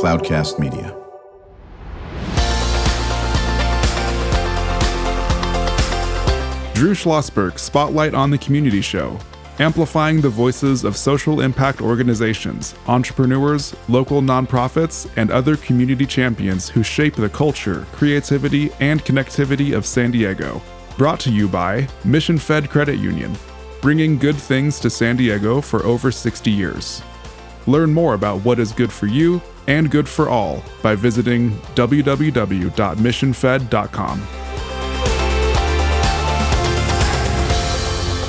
Cloudcast Media. Drew Schlosberg Spotlight on the Community Show, amplifying the voices of social impact organizations, entrepreneurs, local nonprofits, and other community champions who shape the culture, creativity, and connectivity of San Diego. Brought to you by Mission Fed Credit Union, bringing good things to San Diego for over 60 years. Learn more about what is good for you and good for all by visiting www.missionfed.com.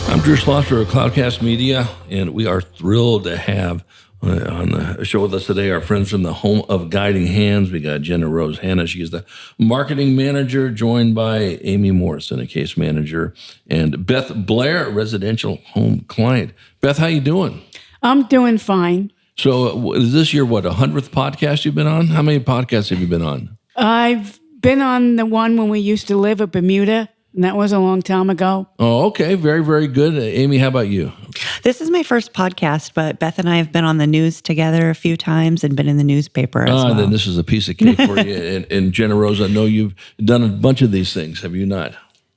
I'm Drew Schlosberg of Cloudcast Media, and we are thrilled to have on the show with us today our friends from the Home of Guiding Hands. We got Jenna-Rose Hannah. She is the marketing manager, joined by Aimee Morrison, a case manager, and Beth Blair, a residential home client. Beth, how you doing? I'm doing fine. So is this your, 100th podcast you've been on? How many podcasts have you been on? I've been on the one when we used to live at Bermuda, and that was a long time ago. Oh, okay. Very, very good. Aimee, how about you? This is my first podcast, but Beth and I have been on the news together a few times and been in the newspaper as well. Then this is a piece of cake for you. And Jenna-Rose, I know you've done a bunch of these things, have you not?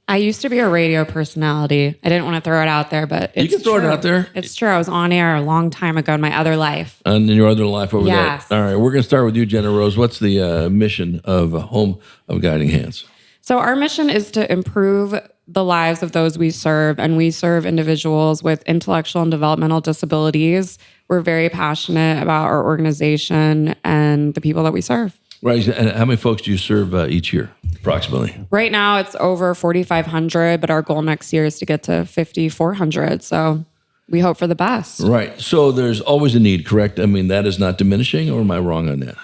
I used to be a radio personality. I didn't want to throw it out there, but it's You can throw it out there. It's true. I was on air a long time ago in my other life. And in your other life over Yes. there. All right, we're going to start with you, Jenna-Rose. What's the mission of Home of Guiding Hands? So our mission is to improve the lives of those we serve, and we serve individuals with intellectual and developmental disabilities. We're very passionate about our organization and the people that we serve. Right, and how many folks do you serve each year, approximately? Right now, it's over 4,500, but our goal next year is to get to 5,400. So we hope for the best. Right, so there's always a need, correct? I mean, that is not diminishing, or am I wrong on that?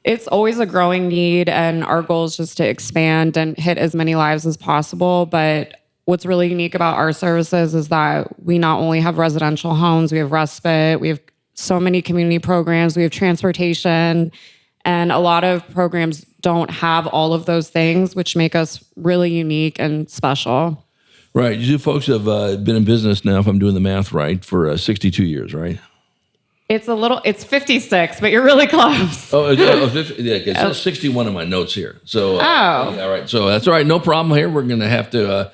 It's always a growing need, and our goal is just to expand and hit as many lives as possible. But what's really unique about our services is that we not only have residential homes, we have respite, we have so many community programs, we have transportation, and a lot of programs don't have all of those things, which make us really unique and special. Right, you folks have been in business now, if I'm doing the math right, for 62 years, right? It's 56, but you're really close. 50, yeah, it says 61 in my notes here. So, all right. So that's all right. No problem here. We're going to have to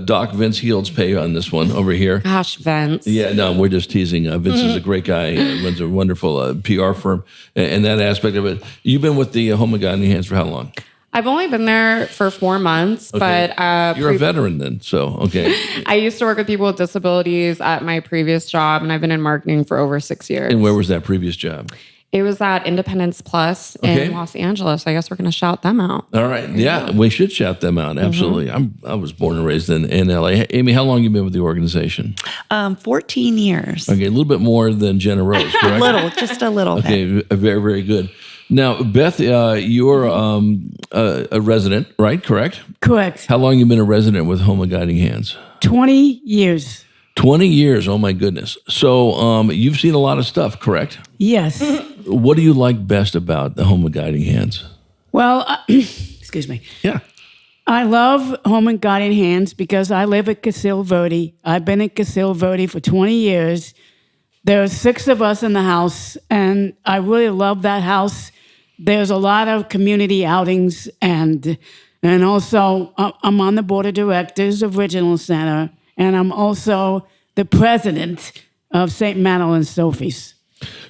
dock Vince Heald's pay on this one over here. Gosh, Vince. Yeah, no, we're just teasing. Vince is a great guy. Runs a wonderful PR firm. And that aspect of it. You've been with the Home of Guiding Hands for how long? I've only been there for 4 months, okay. But... You're a veteran then, so, okay. I used to work with people with disabilities at my previous job, and I've been in marketing for over 6 years. And where was that previous job? It was at Independence Plus in Los Angeles. I guess we're going to shout them out. All right. Yeah, we should shout them out. Absolutely. Mm-hmm. I was born and raised in LA. Aimee, how long have you been with the organization? 14 years. Okay, a little bit more than Jenna-Rose, correct? Just a little bit. Okay, very, very good. Now, Beth, you're a resident, right? Correct? Correct. How long have you been a resident with Home of Guiding Hands? 20 years. 20 years. Oh, my goodness. So you've seen a lot of stuff, correct? Yes. What do you like best about the Home of Guiding Hands? Well, excuse me. Yeah. I love Home and Guiding Hands because I live at Casil Verde. I've been at Casil Verde for 20 years. There are 6 of us in the house, and I really love that house. There's a lot of community outings, and also I'm on the board of directors of Original Center, and I'm also the president of St. Madeline Sophie's.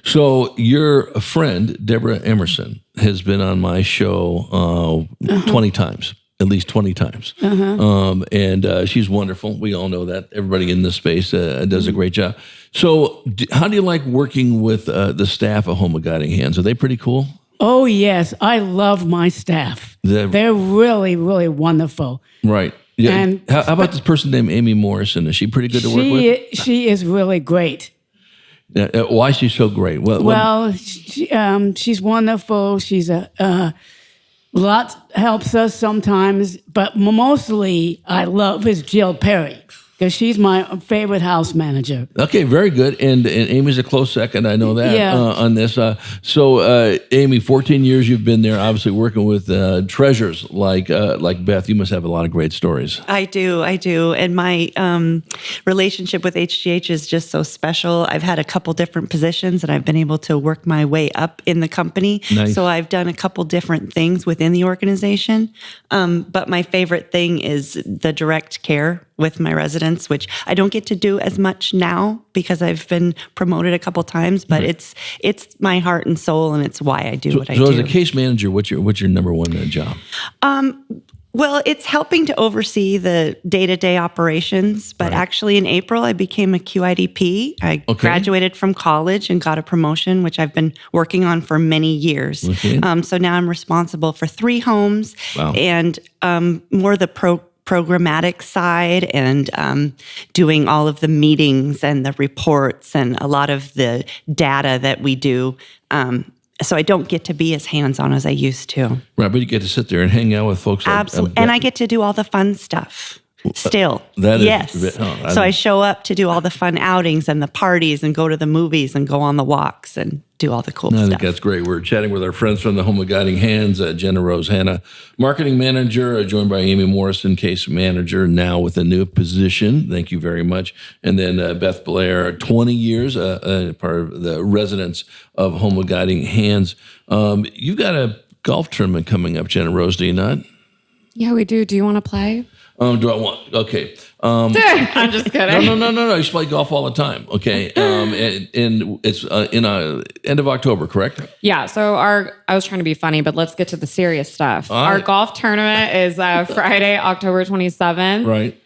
So your friend, Deborah Emerson, has been on my show 20 times, at least 20 times. And she's wonderful. We all know that. Everybody in this space does a great job. So how do you like working with the staff at Home of Guiding Hands? Are they pretty cool? Oh, yes. I love my staff. They're really, really wonderful. Right. Yeah. And how about this person named Aimee Morrison? Is she pretty good to work with? She is really great. Why is she so great? She's wonderful. She's a lot helps us sometimes, but mostly I love is Jill Perry. because she's my favorite house manager. Okay, very good. And Amy's a close second. I know that Yeah. on this. So, Aimee, 14 years you've been there, obviously working with treasures like Beth. You must have a lot of great stories. I do. And my relationship with HGH is just so special. I've had a couple different positions and I've been able to work my way up in the company. Nice. So I've done a couple different things within the organization. But my favorite thing is the direct care with my residents, which I don't get to do as much now because I've been promoted a couple times, but it's my heart and soul, and it's why I do what I do. So as a case manager, what's your number one job? Well, it's helping to oversee the day-to-day operations, but actually in April, I became a QIDP. I graduated from college and got a promotion, which I've been working on for many years. Okay. So now I'm responsible for 3 homes and more the programmatic side and doing all of the meetings and the reports and a lot of the data that we do. So I don't get to be as hands-on as I used to. Right, but you get to sit there and hang out with folks. Absolutely. And I get to do all the fun stuff still. That is, yes. So I show up to do all the fun outings and the parties and go to the movies and go on the walks and do all the cool stuff. I think that's great. We're chatting with our friends from the Home of Guiding Hands, Jenna-Rose Hannah, marketing manager, joined by Aimee Morrison, case manager, now with a new position. Thank you very much. And then Beth Blair, 20 years, part of the residents of Home of Guiding Hands. You got a golf tournament coming up, Jenna-Rose, do you not? Yeah, we do. Do you want to play? Do I want? Okay. I'm just kidding. No. You should play golf all the time. Okay. And it's in end of October, correct? Yeah. So I was trying to be funny, but let's get to the serious stuff. All Our right. golf tournament is Friday, October 27th. Right.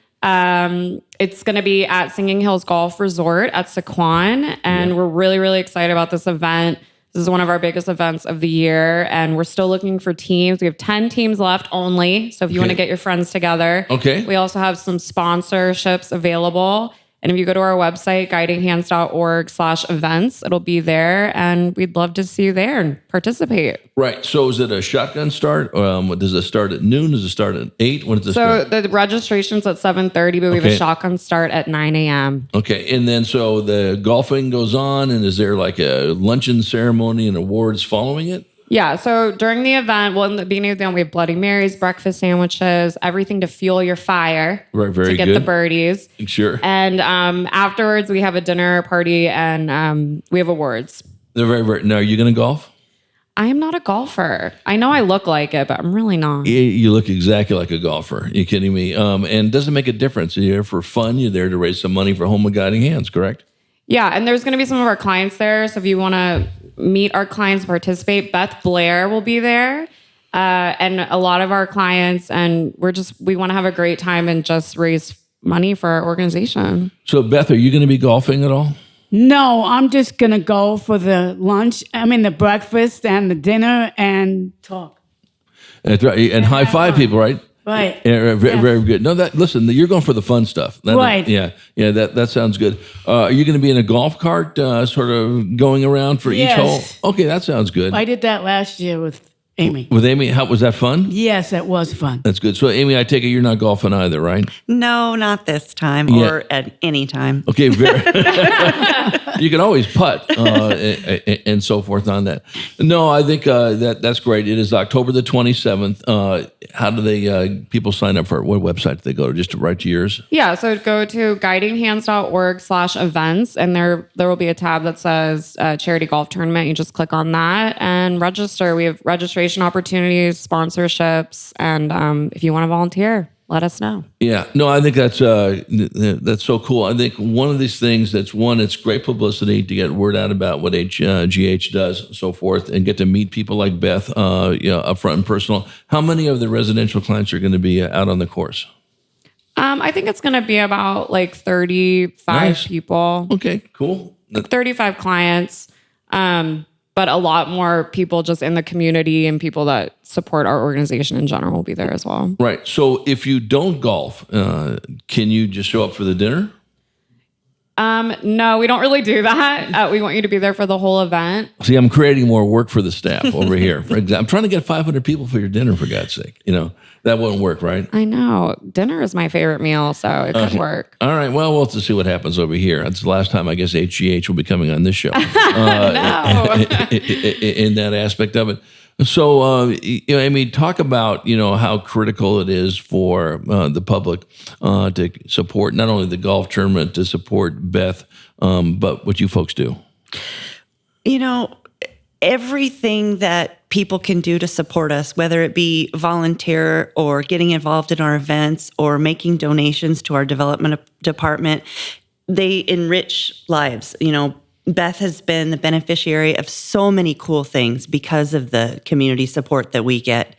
It's going to be at Singing Hills Golf Resort at Sycuan, and we're really, really excited about this event. This is one of our biggest events of the year, and we're still looking for teams. We have 10 teams left only, so if you want to get your friends together. Okay. We also have some sponsorships available, and if you go to our website, guidinghands.org/events, it'll be there, and we'd love to see you there and participate. Right. So is it a shotgun start? Does it start at noon? Does it start at 8? When does it So start? the registration's at 7:30, but we have a shotgun start at 9 a.m. Okay. And then so the golfing goes on, and is there like a luncheon ceremony and awards following it? Yeah, so during the event, in the beginning of the event, we have Bloody Marys, breakfast sandwiches, everything to fuel your fire. Right, very to get good. the birdies. Sure. And afterwards, we have a dinner party and we have awards. They're very, very. Now, are you going to golf? I am not a golfer. I know I look like it, but I'm really not. You look exactly like a golfer. You kidding me? And does it make a difference? You're there for fun. You're there to raise some money for Home of Guiding Hands, correct? Yeah, and there's going to be some of our clients there. So if you want to meet our clients, participate, Beth Blair will be there. And a lot of our clients, and we want to have a great time and just raise money for our organization. So, Beth, are you going to be golfing at all? No, I'm just going to go for the lunch, the breakfast and the dinner and talk. That's right. And high five people, right? Right. Yeah, very good. No, listen, you're going for the fun stuff. Right. Yeah. That sounds good. Are you going to be in a golf cart, sort of going around for each hole? Okay, that sounds good. I did that last year with Aimee. With Aimee, was that fun? Yes, it was fun. That's good. So, Aimee, I take it you're not golfing either, right? No, not this time or at any time. Okay, you can always putt and so forth on that. No, I think that's great. It is October the 27th. How do people sign up for it? What website do they go to? Just to write to yours? Yeah, so go to guidinghands.org/events, and there will be a tab that says Charity Golf Tournament. You just click on that and register. We have registration opportunities, sponsorships, and if you want to volunteer, let us know. Yeah, no, I think that's so cool. I think one of these things it's great publicity to get word out about what GH does, and so forth, and get to meet people like Beth, up front and personal. How many of the residential clients are going to be out on the course? I think it's going to be about like 35 people. Okay, cool. 35 clients. But a lot more people just in the community and people that support our organization in general will be there as well. Right. So if you don't golf, can you just show up for the dinner? No, we don't really do that. We want you to be there for the whole event. See, I'm creating more work for the staff over here. For example, I'm trying to get 500 people for your dinner, for God's sake. That won't work, right? I know. Dinner is my favorite meal, so it could work. All right. Well, we'll have to see what happens over here. That's the last time I guess HGH will be coming on this show. In that aspect of it. So, Aimee, talk about, how critical it is for the public to support not only the golf tournament, to support Beth, but what you folks do. Everything that people can do to support us, whether it be volunteer or getting involved in our events or making donations to our development department, they enrich lives. Beth has been the beneficiary of so many cool things because of the community support that we get.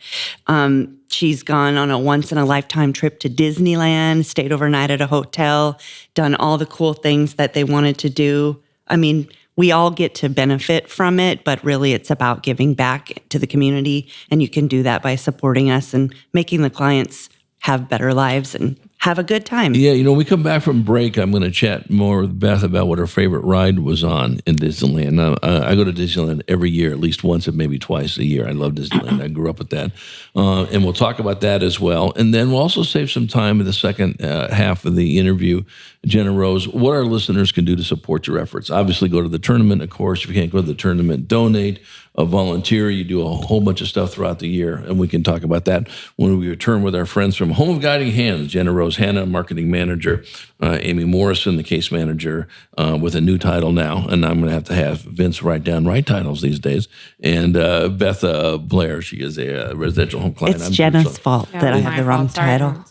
She's gone on a once-in-a-lifetime trip to Disneyland, stayed overnight at a hotel, done all the cool things that they wanted to do. I mean, we all get to benefit from it, but really it's about giving back to the community, and you can do that by supporting us and making the clients have better lives and have a good time. Yeah, we come back from break. I'm going to chat more with Beth about what her favorite ride was on in Disneyland. I go to Disneyland every year, at least once and maybe twice a year. I love Disneyland. I grew up with that. And we'll talk about that as well. And then we'll also save some time in the second half of the interview, Jenna-Rose, what our listeners can do to support your efforts. Obviously, go to the tournament, of course. If you can't go to the tournament, donate. Volunteer. You do a whole bunch of stuff throughout the year, and we can talk about that when we return with our friends from Home of Guiding Hands, Jenna-Rose Hannah, marketing manager, Aimee Morrison, the case manager, with a new title now, and I'm going to have Vince write down right titles these days, and Beth Blair, she is a residential home client. It's Jenna's fault that I have the wrong title.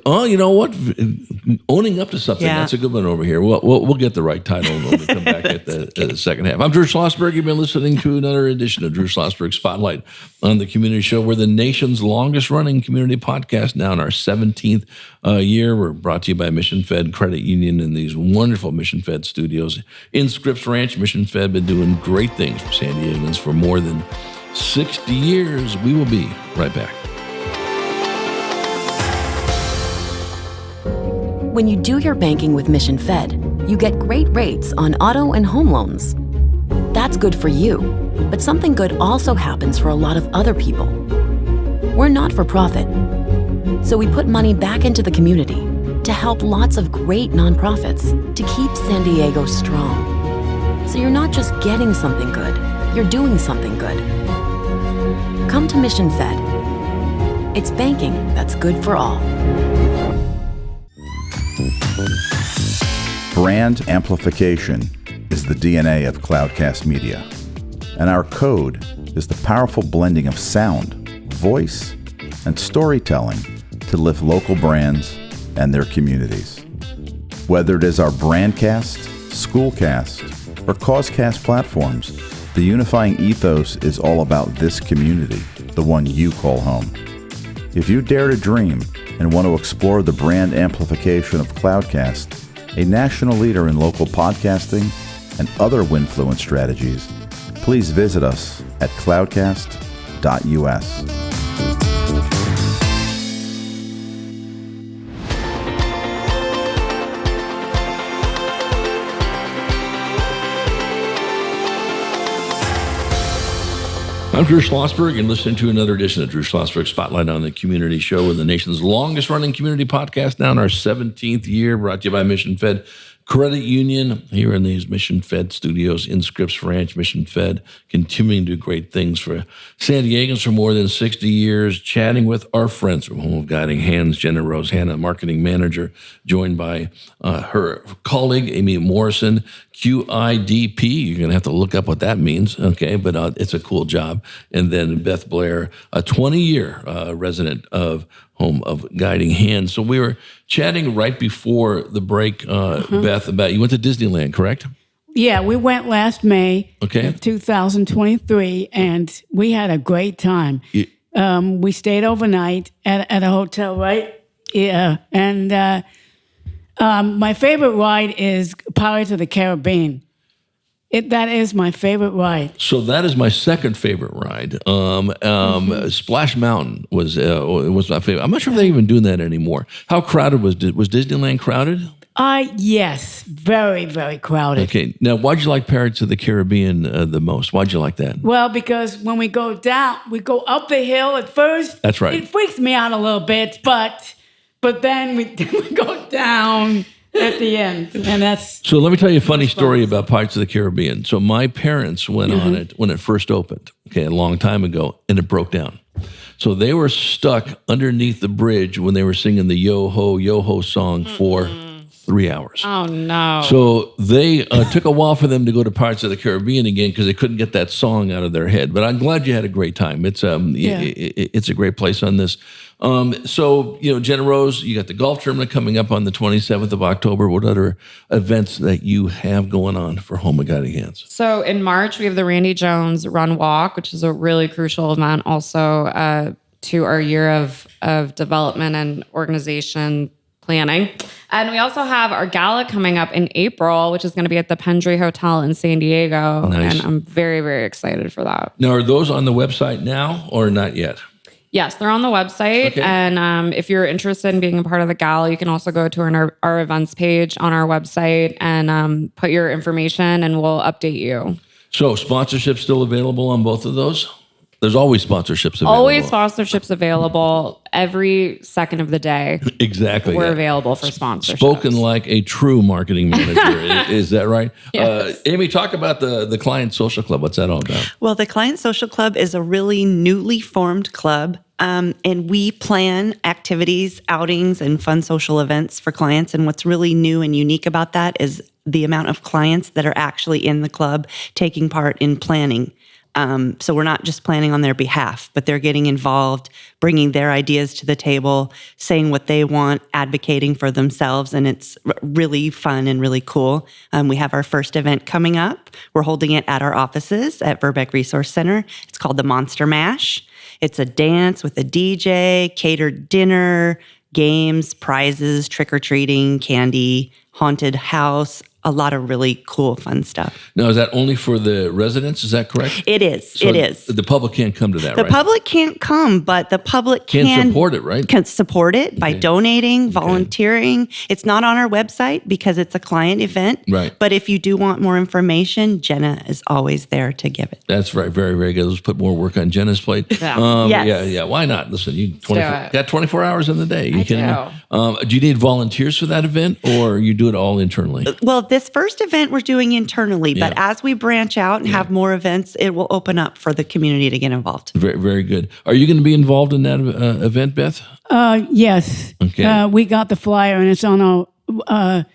Oh, you know what? Owning up to something, that's a good one over here. We'll get the right title when we come back at the second half. I'm Drew Schlosberg. You've been listening to another edition of Drew Schlosberg Spotlight on the Community Show. We're the nation's longest-running community podcast, now in our 17th year. We're brought to you by Mission Fed Credit Union in these wonderful Mission Fed studios in Scripps Ranch. Mission Fed been doing great things for San Diegans for more than 60 years. We will be right back. When you do your banking with Mission Fed, you get great rates on auto and home loans. That's good for you, but something good also happens for a lot of other people. We're not for profit, so we put money back into the community to help lots of great nonprofits to keep San Diego strong. So you're not just getting something good, you're doing something good. Come to Mission Fed. It's banking that's good for all. Brand amplification is the DNA of Cloudcast Media, and our code is the powerful blending of sound, voice, and storytelling to lift local brands and their communities. Whether it is our Brandcast, Schoolcast, or Causecast platforms, the unifying ethos is all about this community, the one you call home. If you dare to dream and want to explore the brand amplification of Cloudcast, a national leader in local podcasting and other Winfluence strategies, please visit us at cloudcast.us. I'm Drew Schlosberg, and listening to another edition of Drew Schlosberg Spotlight on the Community Show, with the nation's longest-running community podcast, now in our 17th year, brought to you by Mission Fed Credit Union here in these Mission Fed studios in Scripps Ranch. Mission Fed continuing to do great things for San Diegans for more than 60 years, chatting with our friends from Home of Guiding Hands, Jenna-Rose Hannah, marketing manager, joined by her colleague, Aimee Morrison, QIDP. You're going to have to look up what that means, okay? But it's a cool job. And then Beth Blair, a 20-year resident of Home of Guiding Hands. So we were chatting right before the break, Beth, about you went to Disneyland, correct? Yeah, we went last May of 2023, and we had a great time. We stayed overnight at a hotel, right? Yeah, and my favorite ride is Pirates of the Caribbean. That is my favorite ride. So that is my second favorite ride. Splash Mountain was my favorite. I'm not sure if they're even doing that anymore. How crowded was Disneyland? Crowded? Yes, very, very crowded. Okay. Now, why'd you like Pirates of the Caribbean the most? Why'd you like that? Well, because when we go down, we go up the hill at first. That's right. It freaks me out a little bit, but then we go down at the end, and that's. So let me tell you a funny story about Pirates of the Caribbean. So my parents went on it when it first opened, a long time ago, and it broke down. So they were stuck underneath the bridge when they were singing the Yo Ho song for 3 hours. Oh, no. So they took a while for them to go to Pirates of the Caribbean again because they couldn't get that song out of their head. But I'm glad you had a great time. It's it's a great place on this. So, Jenna-Rose, you got the golf tournament coming up on the 27th of October. What other events that you have going on for Home of Guiding Hands? So in March, we have the Randy Jones Run Walk, which is a really crucial event also to our year of development and organization planning. And we also have our gala coming up in April, which is going to be at the Pendry Hotel in San Diego. Nice. And I'm very, very excited for that. Now, are those on the website now or not yet? Yes, they're on the website. Okay. And if you're interested in being a part of the gala, you can also go to our events page on our website and put your information and we'll update you. So sponsorships still available on both of those? There's always sponsorships available. Always sponsorships available every second of the day. Exactly. We're available for sponsorships. Spoken like a true marketing manager. Is that right? Yes. Aimee, talk about the Client Social Club. What's that all about? Well, the Client Social Club is a really newly formed club, and we plan activities, outings, and fun social events for clients. And what's really new and unique about that is the amount of clients that are actually in the club taking part in planning. So we're not just planning on their behalf, but they're getting involved, bringing their ideas to the table, saying what they want, advocating for themselves, and it's really fun and really cool. We have our first event coming up. We're holding it at our offices at Verbeck Resource Center. It's called the Monster Mash. It's a dance with a DJ, catered dinner, games, prizes, trick-or-treating, candy, haunted house, a lot of really cool, fun stuff. Now, is that only for the residents? Is that correct? It is. So it is. The public can't come to that, The right? public can't come, but the public Can support it, right? Can support it by donating, volunteering. It's not on our website because it's a client event. Right. But if you do want more information, Jenna is always there to give it. That's right. Very, very good. Let's put more work on Jenna's plate. Yeah. Yes. Yeah. Why not? Listen, you do it. got 24 hours in the day. You I kidding me? Do you need volunteers for that event, or you do it all internally? Well, this first event we're doing internally, but Yeah. as we branch out and have more events, it will open up for the community to get involved. Very, very good. Are you going to be involved in that event, Beth? Yes. Okay. We got the flyer, and it's on our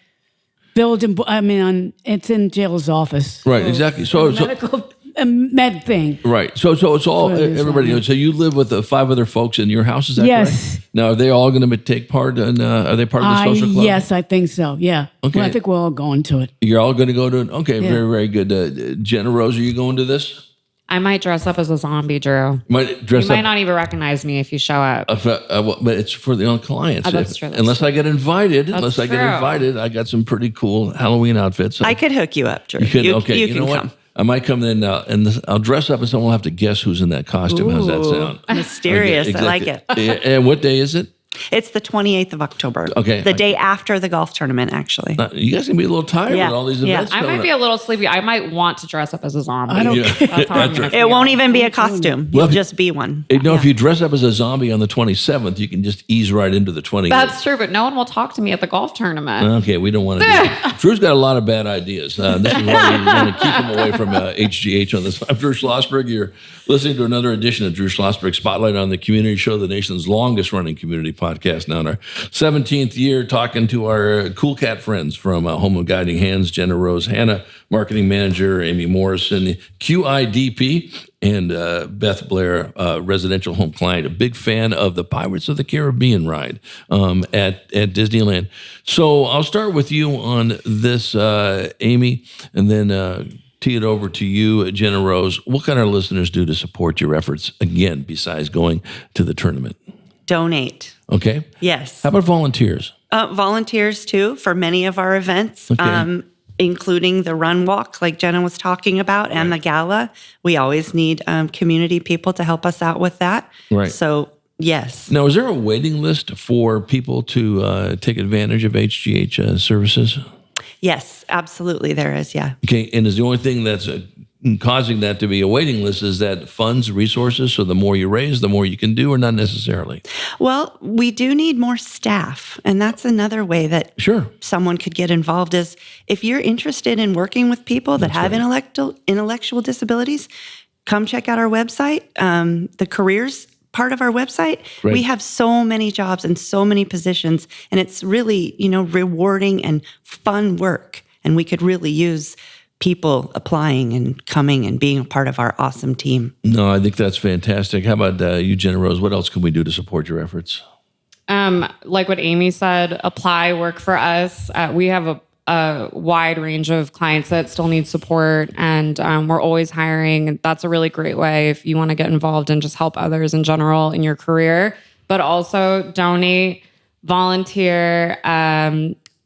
building. It's in Jill's office. Right. Exactly. So Medical med thing. right. So it's all So it is everybody. on. So you live with 5 other folks in your house. Is that Yes. correct? Now, are they all going to take part? And are they part of the social club? Yes, I think so. Yeah. Okay. Well, I think we're all going to it. You're all going to go to it. Okay. Yeah. Very, very good. Jenna-Rose, are you going to this? I might dress up as a zombie, Drew. Might dress You might up. not even recognize me if you show up. But it's for the clients. Oh, that's true, that's Unless I get invited, true. I got some pretty cool Halloween outfits. I could hook you up, Drew. You could, okay. You You can know come. what? I might come in and I'll dress up and someone will have to guess who's in that costume. How's that sound? Mysterious. Okay, I like it. And what day is it? It's the 28th of October. Okay. The day after the golf tournament, actually. You guys can be a little tired Yeah. with all these Yeah. events. I coming might be up. a little sleepy. I might want to dress up as a zombie. I don't care. That's how I'm gonna feel. It won't even be a costume. Well, You'll just be one. You know, if you dress up as a zombie on the 27th, you can just ease right into the 28th. That's true, but no one will talk to me at the golf tournament. Okay, we don't want to do that. Drew's got a lot of bad ideas. This is why we want to keep him away from HGH on this. I'm Drew Schlosberg. You're listening to another edition of Drew Schlosberg Spotlight on the Community Show, the nation's longest running community podcast, now in our 17th year, talking to our cool cat friends from Home of Guiding Hands, Jenna-Rose Hannah, marketing manager, Aimee Morrison, QIDP, and Beth Blair, residential home client, a big fan of the Pirates of the Caribbean ride at Disneyland. So I'll start with you on this, Aimee, and then tee it over to you, Jenna-Rose. What can our listeners do to support your efforts, again, besides going to the tournament? Donate. Okay. Yes. How about volunteers? Volunteers, too, for many of our events. Okay. Including the run walk, like Jenna was talking about, and the gala. We always need community people to help us out with that. Right. So Yes. Now, is there a waiting list for people to take advantage of HGH services? Yes, absolutely there is, yeah. Okay, and is the only thing that's causing that to be a waiting list is that funds, resources, so the more you raise, the more you can do, or not necessarily? Well, we do need more staff, and that's another way that someone could get involved is if you're interested in working with people that have intellectual disabilities, come check out our website, the careers part of our website. Right. We have so many jobs and so many positions, and it's really, rewarding and fun work, and we could really use people applying and coming and being a part of our awesome team. No, I think that's fantastic. How about you, Jenna-Rose? What else can we do to support your efforts? Like what Aimee said, apply, work for us. We have a wide range of clients that still need support, and we're always hiring. That's a really great way if you want to get involved and just help others in general in your career, but also donate, volunteer.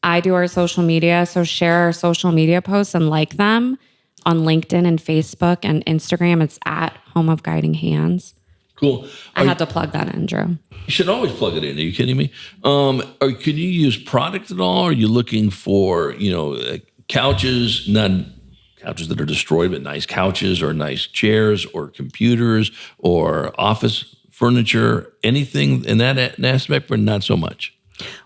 I do our social media, so share our social media posts and like them on LinkedIn and Facebook and Instagram. It's at Home of Guiding Hands. Cool. I had to plug that in, Drew. You should always plug it in. Are you kidding me? Or could you use product at all? Are you looking for, couches, not couches that are destroyed, but nice couches or nice chairs or computers or office furniture, anything in that aspect, or not so much?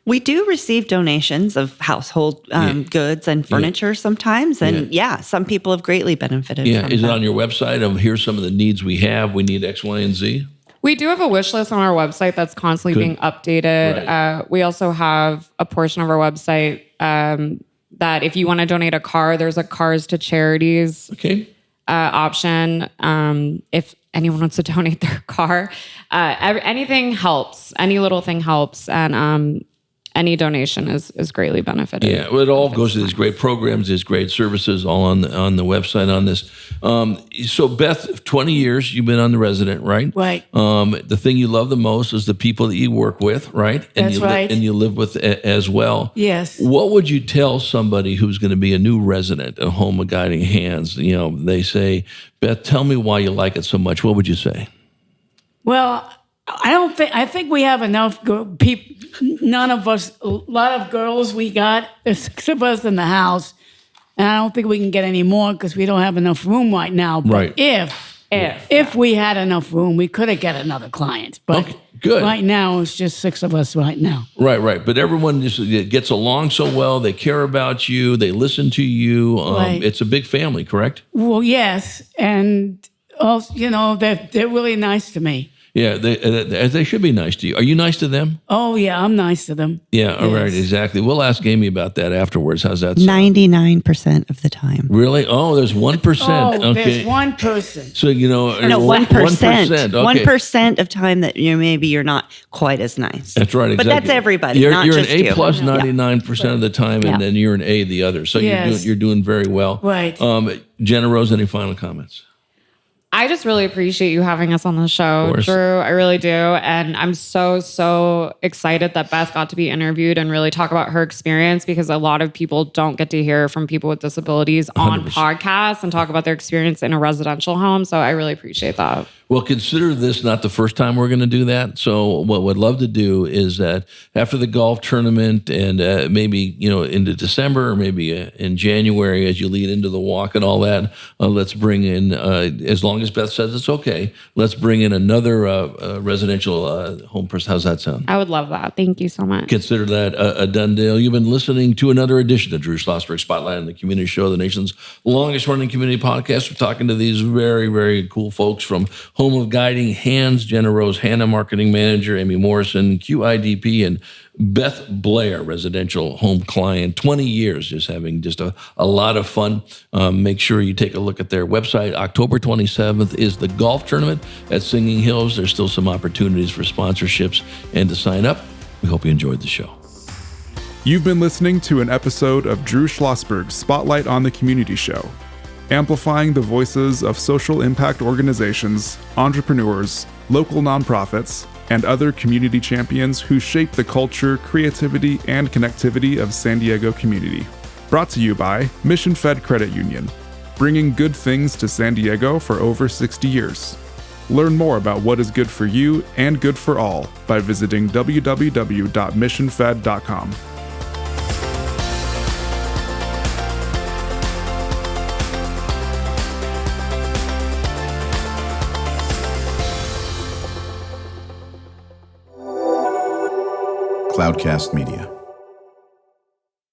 We do receive donations of household goods and furniture sometimes. And some people have greatly benefited from Is that. it on your website of here's some of the needs we have? We need X, Y, and Z? We do have a wish list on our website that's constantly being updated. Right. We also have a portion of our website that if you want to donate a car, there's a Cars to Charities option. If anyone wants to donate their car, anything helps. Any little thing helps. And any donation is greatly benefited. Yeah, well, it all goes to these great programs, these great services, all on the website on this. So, Beth, 20 years you've been on The Resident, right? Right. The thing you love the most is the people that you work with, right? And That's right. And you live with as well. Yes. What would you tell somebody who's going to be a new resident at Home of Guiding Hands? They say, Beth, tell me why you like it so much. What would you say? Well, I think we have enough people. None of us, a lot of girls we got, there's 6 of us in the house, and I don't think we can get any more because we don't have enough room right now. But if we had enough room, we could have get another client. But good. Right now, it's just 6 of us right now. Right. But everyone just gets along so well. They care about you. They listen to you. It's a big family, correct? Well, yes. And also, they're really nice to me. Yeah, they should be nice to you. Are you nice to them? Oh, yeah, I'm nice to them. Yeah, all right, exactly. We'll ask Aimee about that afterwards. How's that sound? 99% of the time. Really? Oh, there's 1%. Oh, okay. there's one person. So, No, 1%. 1% of time that maybe you're not quite as nice. That's right, exactly. But that's everybody, You're not an just A you. plus 99% of the time, and then you're an A the other. So you're doing very well. Right. Jenna-Rose, any final comments? I just really appreciate you having us on the show, Drew. I really do. And I'm so excited that Beth got to be interviewed and really talk about her experience, because a lot of people don't get to hear from people with disabilities on 100%. Podcasts and talk about their experience in a residential home. So I really appreciate that. Well, consider this not the first time we're going to do that. So what we'd love to do is that after the golf tournament and maybe, into December or maybe in January as you lead into the walk and all that, let's bring in, as long as Beth says it's okay, let's bring in another residential home person. How's that sound? I would love that. Thank you so much. Consider that a done deal. You've been listening to another edition of Drew Schlosberg Spotlight on the Community Show, the nation's longest running community podcast. We're talking to these very, very cool folks from Home of Guiding Hands, Jenna-Rose Hannah, Marketing Manager, Aimee Morrison, QIDP, and Beth Blair, residential home client, 20 years, just having just a lot of fun. Make sure you take a look at their website. October 27th is the golf tournament at Singing Hills. There's still some opportunities for sponsorships and to sign up. We hope you enjoyed the show. You've been listening to an episode of Drew Schlosberg's Spotlight on the Community Show, amplifying the voices of social impact organizations, entrepreneurs, local nonprofits, and other community champions who shape the culture, creativity, and connectivity of San Diego community. Brought to you by Mission Fed Credit Union, bringing good things to San Diego for over 60 years. Learn more about what is good for you and good for all by visiting www.missionfed.com. Cloudcast Media.